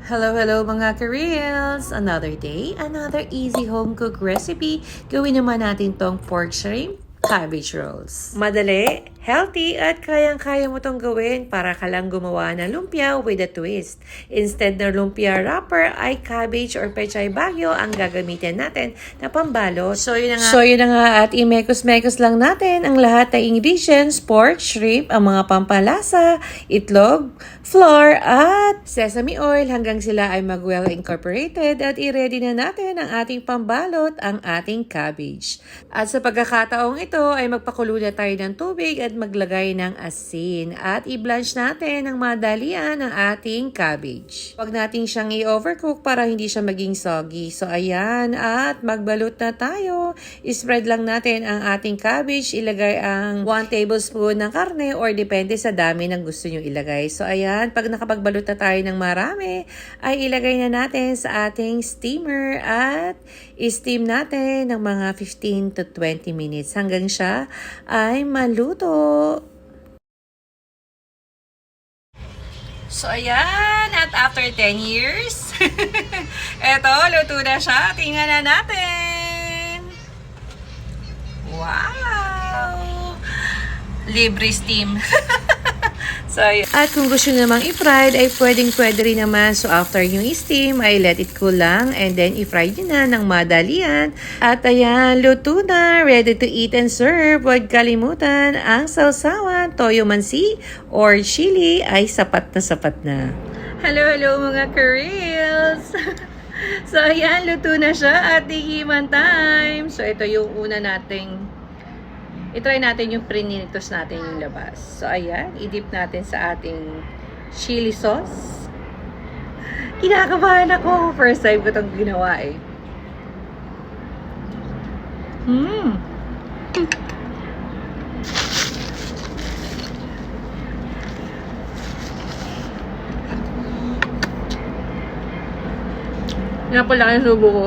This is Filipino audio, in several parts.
Hello mga ka-reels! Another day, another easy home cook recipe. Gawin naman natin tong pork shrimp cabbage rolls. Madali, healthy, at kayang-kaya mo tong gawin para ka lang gumawa ng lumpia with a twist. Instead ng lumpia wrapper ay cabbage or pechay bagyo ang gagamitin natin na pambalot. So yun na nga at imekos-mekos lang natin ang lahat ng ingredients, pork, shrimp, ang mga pampalasa, itlog, flour, at sesame oil hanggang sila ay mag-well incorporated at i-ready na natin ang ating pambalot, ang ating cabbage. At sa pagkakataong ito ay magpakulo na tayo ng tubig at maglagay ng asin at i-blanch natin ng madalian ang ating cabbage. Huwag natin siyang i-overcook para hindi siya maging soggy. So ayan, at magbalot na tayo. I-spread lang natin ang ating cabbage. Ilagay ang 1 tablespoon ng karne or depende sa dami ng gusto nyo ilagay. So ayan, pag nakapagbalot na tayo ng marami, ay ilagay na natin sa ating steamer at i-steam natin ng mga 15 to 20 minutes hanggang siya ay maluto. So ayan, at after 10 years, eto, luto na siya. Tingnan na natin. Wow! Libre steam. So, at kung gusto nyo namang i-fried, ay pwede rin naman. So, after nyo i-steam, ay let it cool lang. And then, i-fry nyo na ng madalian. At ayan, luto na. Ready to eat and serve. Huwag kalimutan, ang sausawan, toyo mansi, or chili ay sapat na. Hello mga ka-reels! So, ayan, luto na siya at tikiman time. So, ito yung una nating i-try natin yung prinitos natin yung labas. So, ayan. I-dip natin sa ating chili sauce. Kinakabahan ako. First time ko itong ginawa eh. Yan pala yung subo ko.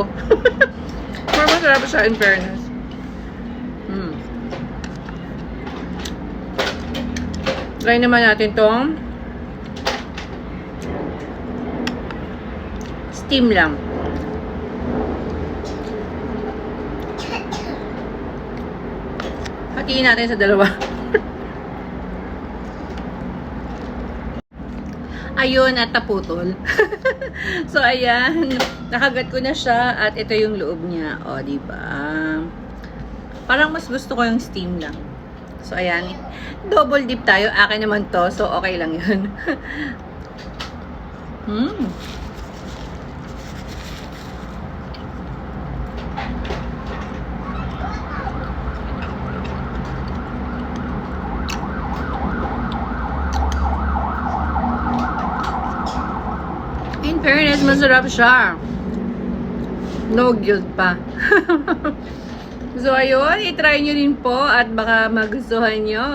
Pero masarap siya in fairness. Try naman natin tong steam lang. Hatiin natin sa dalawa. Ayun, at naputol. So, ayan. Nakagat ko na siya at ito yung loob niya. O, diba? Parang mas gusto ko yung steam lang. So, ayan. Double dip tayo. Akin naman to. So, okay lang yun. In fairness, masarap siya. No guilt pa. So, ayun, i-try nyo rin po at baka magustuhan nyo.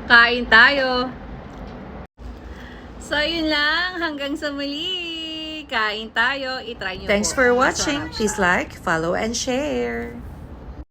Kain tayo. So, ayun lang. Hanggang sa muli. Kain tayo. I-try nyo po. Thanks for watching. Please like, follow, and share.